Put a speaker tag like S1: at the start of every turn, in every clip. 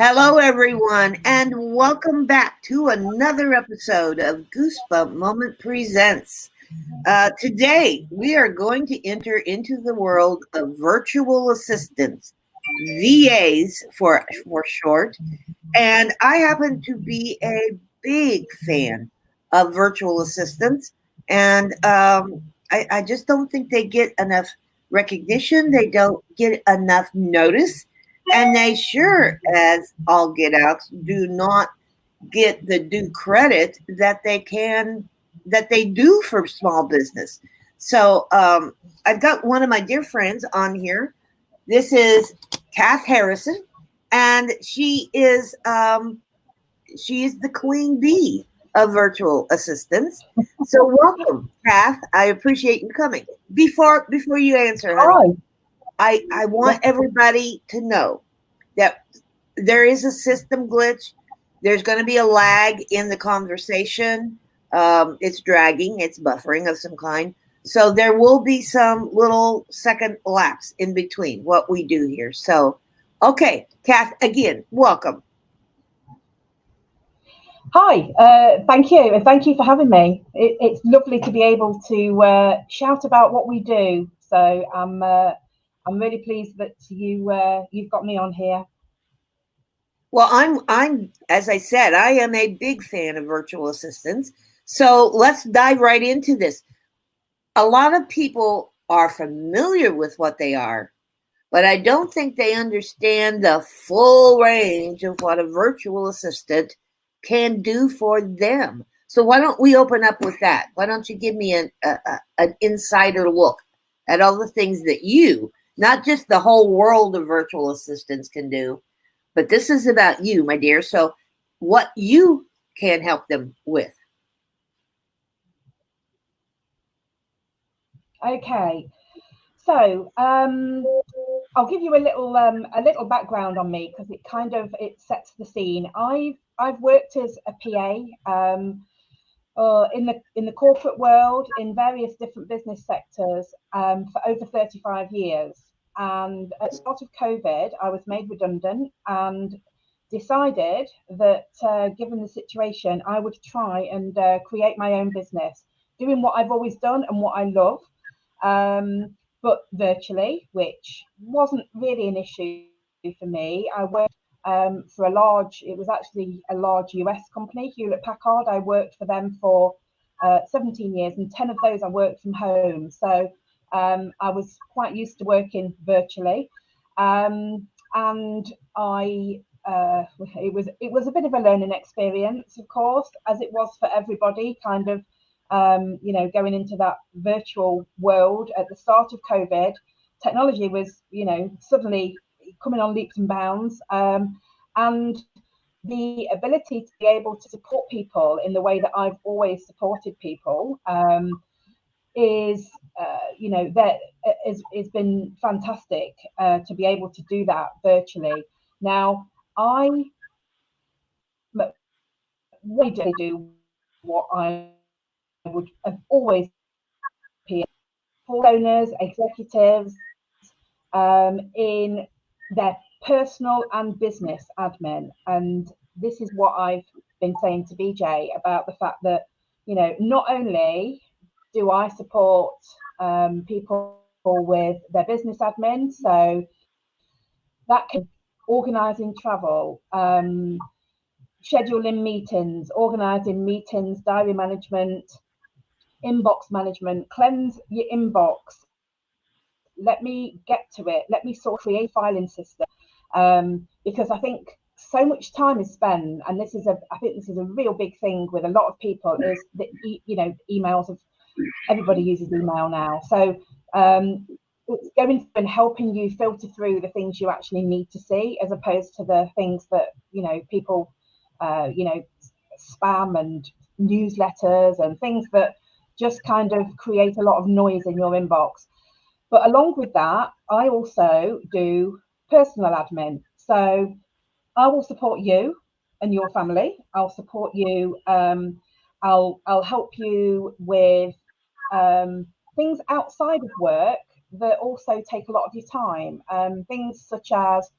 S1: Hello, everyone, and welcome back to another episode of Goosebump Moment Presents. Today, we are going to enter into the world of virtual assistants, VAs for short, and I happen to be a big fan of virtual assistants, and I just don't think they get enough recognition. They don't get enough notice, and they sure as all get out do not get the due credit that they do for small business. So I've got one of my dear friends on here. This is Cath Harrison, and she is the queen bee of virtual assistants. So welcome, Kath. I appreciate you coming. Before you answer, honey, I want everybody to know that there is a system glitch. There's going to be a lag in the conversation. It's dragging, it's buffering of some kind. So there will be some little second lapse in between what we do here. So, okay, Kath, again, welcome.
S2: Hi, thank you, and thank you for having me. It's lovely to be able to shout about what we do. So I'm really pleased that you've got me on here.
S1: Well, I'm as I said, I am a big fan of virtual assistants. So let's dive right into this. A lot of people are familiar with what they are, but I don't think they understand the full range of what a virtual assistant can do for them. So why don't we open up with that? Why don't you give me an insider look at all the things that you, not just the whole world of virtual assistants can do, but this is about you, my dear. So what you can help them with.
S2: Okay, so I'll give you a little background on me because it sets the scene. I've worked as a PA in the corporate world in various different business sectors for over 35 years. And at the start of COVID, I was made redundant and decided that given the situation, I would try and create my own business, doing what I've always done and what I love, but virtually, which wasn't really an issue for me. I worked for it was actually a large US company, Hewlett Packard. I worked for them for 17 years, and 10 of those I worked from home. So I was quite used to working virtually, and it was a bit of a learning experience, of course, as it was for everybody. Kind of going into that virtual world at the start of COVID. Technology was suddenly coming on leaps and bounds, and the ability to be able to support people in the way that I've always supported people is that has been fantastic to be able to do that virtually. Now I really do what I would have always been for owners, executives, in their personal and business admin. And this is what I've been saying to BJ about the fact that, not only do I support people with their business admin, so that can organising travel, scheduling meetings, organising meetings, diary management, inbox management, cleanse your inbox. Let me get to it. Let me sort of create a filing system, because I think so much time is spent, and I think this is a real big thing with a lot of people, is that emails of everybody uses email now. So it's going and helping you filter through the things you actually need to see, as opposed to the things that people spam and newsletters and things that just kind of create a lot of noise in your inbox. But along with that, I also do personal admin. So I will support you and your family. I'll support you. I'll help you with things outside of work that also take a lot of your time. Things such as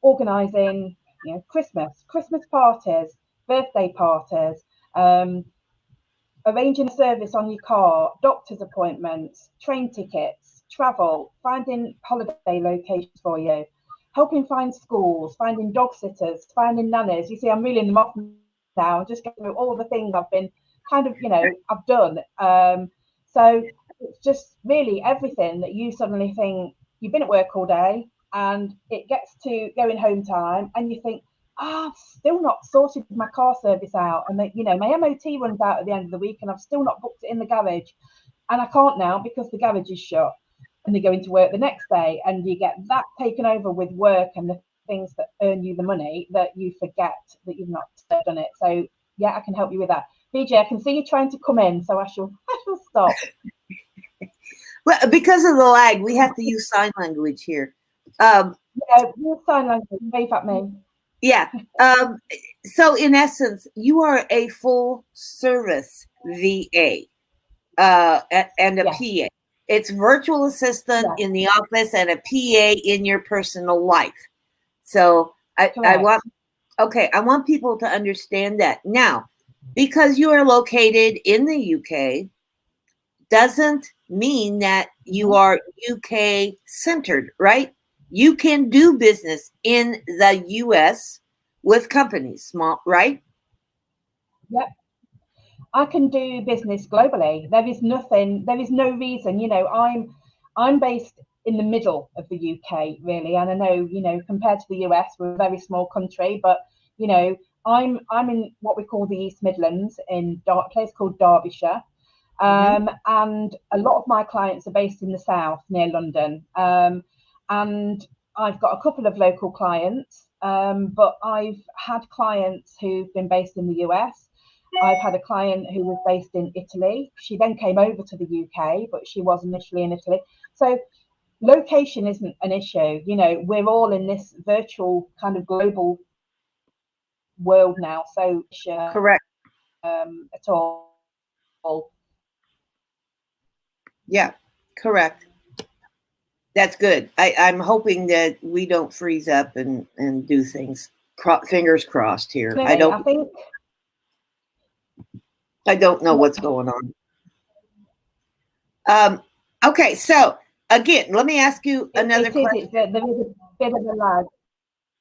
S2: organising, Christmas parties, birthday parties, arranging a service on your car, doctor's appointments, train tickets, travel, finding holiday locations for you, helping find schools, finding dog sitters, finding nannies. You see, I'm reeling them off now. I'm just going through all the things I've been I've done. So it's just really everything that you suddenly think you've been at work all day and it gets to going home time and you think, I've still not sorted my car service out, and my MOT runs out at the end of the week, and I've still not booked it in the garage, and I can't now because the garage is shut, and they go into work the next day, and you get that taken over with work and the things that earn you the money that you forget that you've not done it. So yeah, I can help you with that. BJ, I can see you trying to come in, so I shall stop.
S1: Well, because of the lag, we have to use sign language here.
S2: Use sign language. Wave at me.
S1: Yeah. So in essence, you are a full service VA and a PA. It's virtual assistant in the office and a PA in your personal life. So I want people to understand that. Now, because you are located in the UK, doesn't mean that you are UK centered, right? You can do business in the US with companies, small, right?
S2: Yep. I can do business globally. There is no reason, I'm based in the middle of the UK, really. And I know, compared to the US, we're a very small country, but, I'm in what we call the East Midlands in a place called Derbyshire. And a lot of my clients are based in the south near London. And I've got a couple of local clients, but I've had clients who've been based in the US. I've had a client who was based in Italy. She then came over to the UK, but she was initially in Italy. So location isn't an issue. We're all in this virtual kind of global world now. So
S1: correct.
S2: At all.
S1: Yeah, correct. That's good. I'm hoping that we don't freeze up and do things. Fingers crossed here.
S2: Clearly,
S1: I don't know what's going on. Okay, so again, let me ask you another question.
S2: There is a bit of a lag.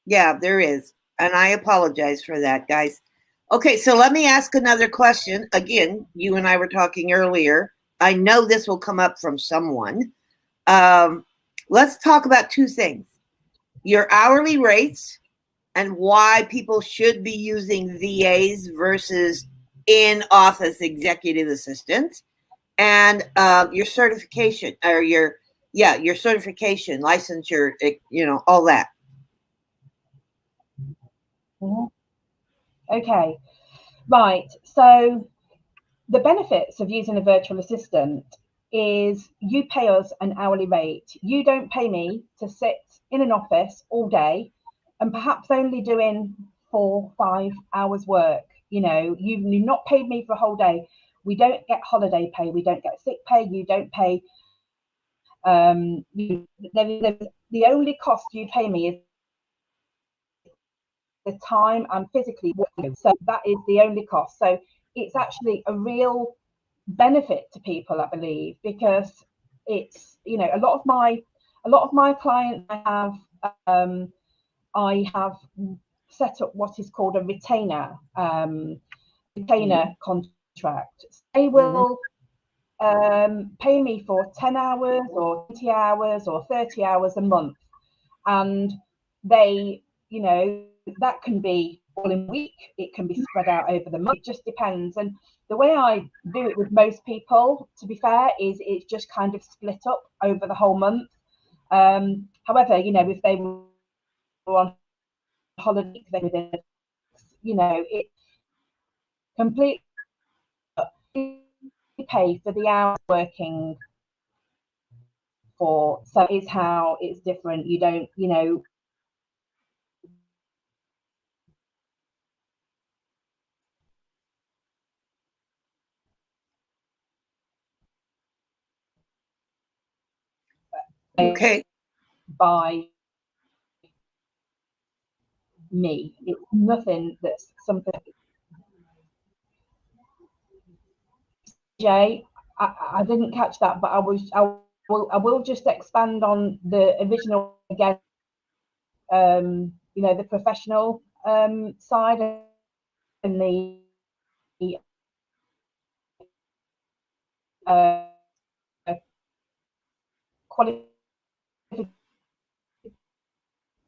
S1: Yeah, there is. And I apologize for that, guys. Okay, so let me ask another question. Again, you and I were talking earlier. I know this will come up from someone. Let's talk about two things. Your hourly rates and why people should be using VAs versus in-office executive assistants, and your certification or your certification, licensure, all that.
S2: Okay, right. So the benefits of using a virtual assistant is you pay us an hourly rate. You don't pay me to sit in an office all day and perhaps only doing 4-5 hours work. You've not paid me for a whole day. We don't get holiday pay. We don't get sick pay. You don't pay. The only cost you pay me is the time I'm physically working. So that is the only cost. So it's actually a real benefit to people, I believe, because it's a lot of my clients I have set up what is called a retainer contract. They will pay me for 10 hours or 20 hours or 30 hours a month, and they that can be all in a week, it can be spread out over the month, it just depends. And the way I do it with most people, to be fair, is it's just kind of split up over the whole month. However, if they were on holiday, it completely pay for the hours working for. So is how it's different. You don't,
S1: Okay.
S2: By me. It's nothing that's something. Jay, I didn't catch that, but I will just expand on the original again. The professional side and the qualification.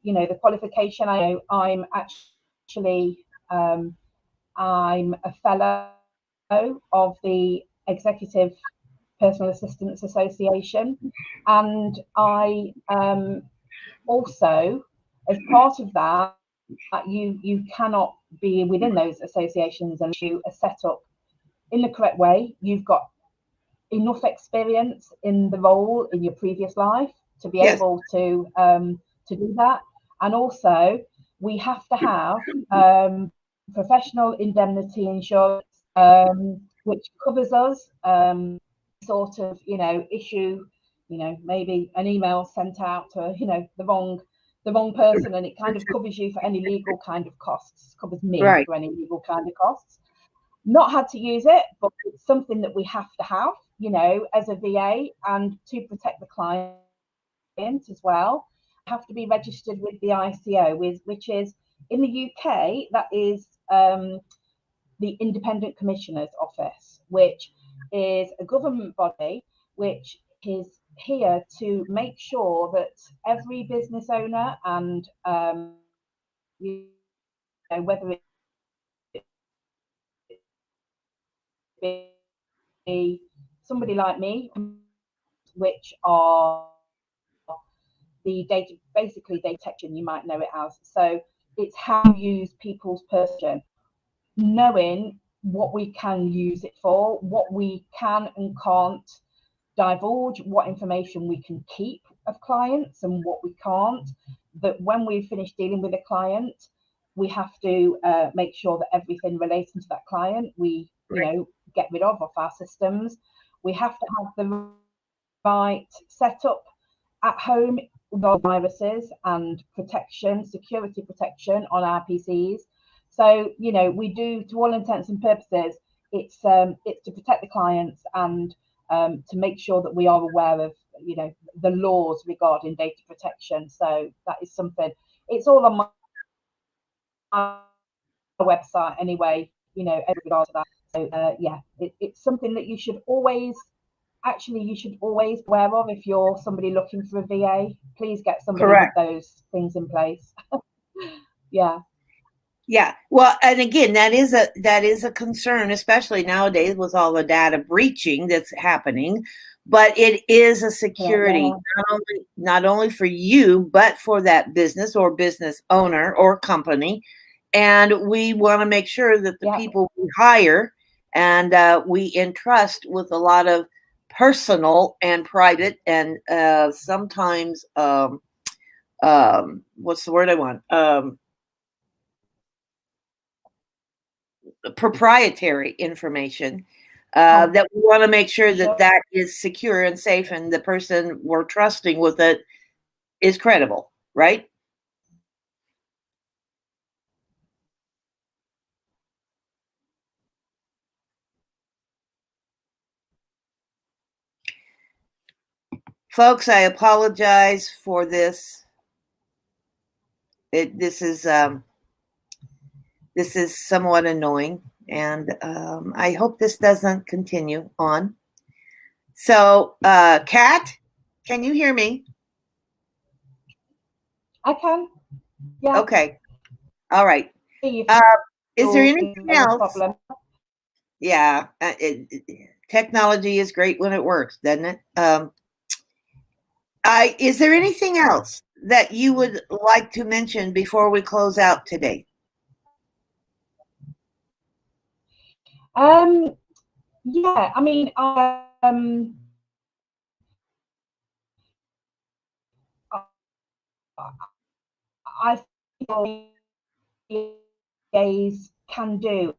S2: The qualification. I'm actually I'm a fellow of the Executive Personal Assistants Association, and I also, as part of that, you cannot be within those associations unless you are set up in the correct way. You've got enough experience in the role in your previous life to be able to do that, and also we have to have professional indemnity insurance, which covers us. Sort of, issue, maybe an email sent out to, the wrong person, and it kind of covers you for any legal kind of costs, covers me for any legal kind of costs. Not had to use it, but it's something that we have to have, as a VA, and to protect the client as well. Have to be registered with the ICO, which is in the UK, that is the Independent Commissioner's Office, which is a government body which is here to make sure that every business owner, and whether it be somebody like me, which are the data, basically data protection, you might know it as. So it's how you use people's person, knowing what we can use it for, what we can and can't divulge, what information we can keep of clients and what we can't. That when we finish dealing with a client, we have to make sure that everything relating to that client we get rid of off our systems. We have to have the right setup at home, viruses and protection, security protection on our PCs. So we do, to all intents and purposes, it's to protect the clients and to make sure that we are aware of the laws regarding data protection. So that is something. It's all on my website anyway. In regard to that. So it's something that you should always be aware of if you're somebody looking for a VA. Please get somebody with those things in place.
S1: Yeah. Well, and again, that is a concern, especially nowadays with all the data breaching that's happening. But it is a security, not only for you, but for that business or business owner or company. And we want to make sure that the people we hire and we entrust with a lot of personal and private and sometimes what's the word I want? Proprietary information that we want to make sure that is secure and safe, and the person we're trusting with it is credible, right? Folks, I apologize for this. This is somewhat annoying, and I hope this doesn't continue on. So, Kat, can you hear me?
S2: I can. Yeah.
S1: Okay. All right. Is there anything else? Yeah. Technology is great when it works, doesn't it? Is there anything else that you would like to mention before we close out today?
S2: Yeah, I mean, I think VAs can do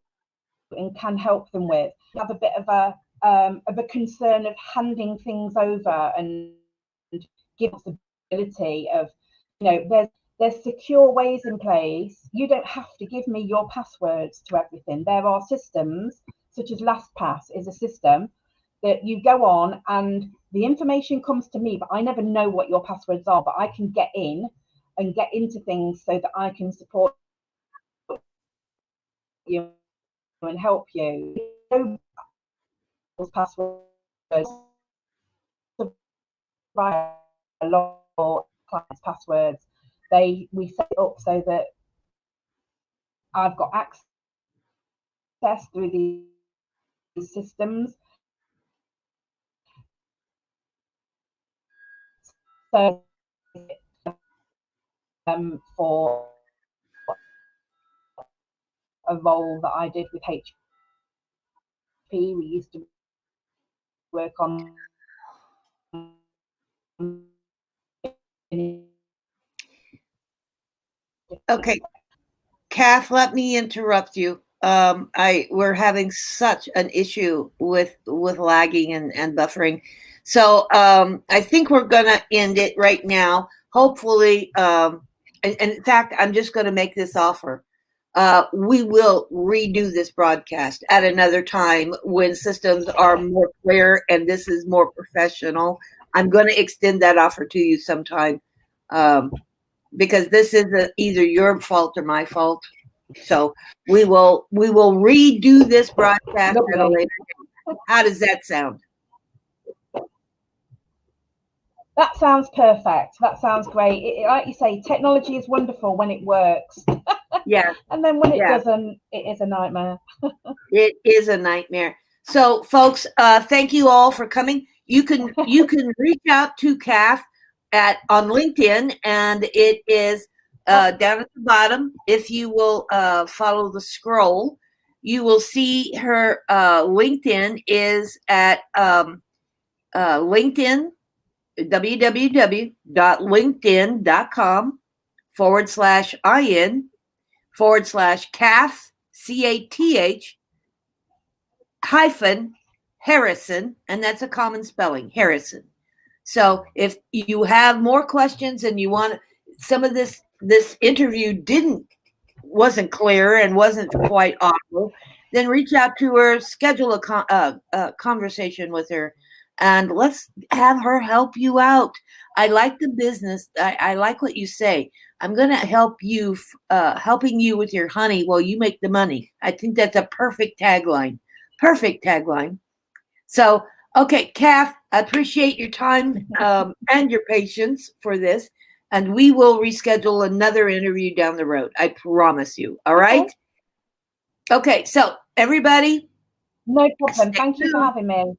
S2: and can help them with. Have a bit of a concern of handing things over and give us the ability of, there's secure ways in place. You don't have to give me your passwords to everything. There are systems such as LastPass is a system that you go on and the information comes to me, but I never know what your passwords are, but I can get in and get into things so that I can support you and help you. Passwords via law, clients' passwords. We set it up so that I've got access through these systems. So for a role that I did with HP, we used to work on.
S1: Okay, Cath, let me interrupt you. We're having such an issue with lagging and buffering, so I think we're gonna end it right now. Hopefully, and in fact, I'm just going to make this offer. We will redo this broadcast at another time when systems are more clear and this is more professional. I'm going to extend that offer to you sometime, because this is either your fault or my fault. So we will redo this broadcast at a later date. How does that sound?
S2: That sounds perfect. That sounds great. Like you say, technology is wonderful when it works.
S1: Yeah.
S2: And then when it doesn't, it is a nightmare.
S1: It is a nightmare. So, folks, thank you all for coming. You can reach out to Cath on LinkedIn, and it is down at the bottom. If you will follow the scroll, you will see her LinkedIn is at LinkedIn, www.linkedin.com/in/Cath, CATH -Harrison, and that's a common spelling, Harrison. So if you have more questions and you want some of this interview wasn't clear and wasn't quite audible, then reach out to her, schedule a conversation with her, and let's have her help you out. I like the business. I like what you say. I'm going to help you, helping you with your honey while you make the money. I think that's a perfect tagline. Perfect tagline. So, okay, Cath, I appreciate your time and your patience for this. And we will reschedule another interview down the road. I promise you. All right? Okay, so everybody.
S2: No problem. Thank you for having me.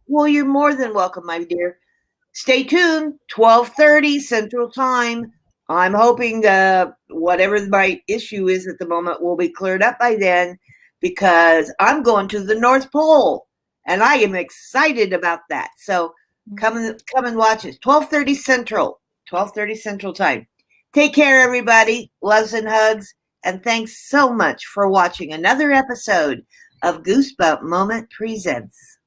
S1: Well, you're more than welcome, my dear. Stay tuned, 12:30 Central Time. I'm hoping whatever my issue is at the moment will be cleared up by then, because I'm going to the North Pole, and I am excited about that. So come and watch us. 12:30 Central. 12:30 Central Time. Take care, everybody. Loves and hugs. And thanks so much for watching another episode of Goosebump Moment Presents.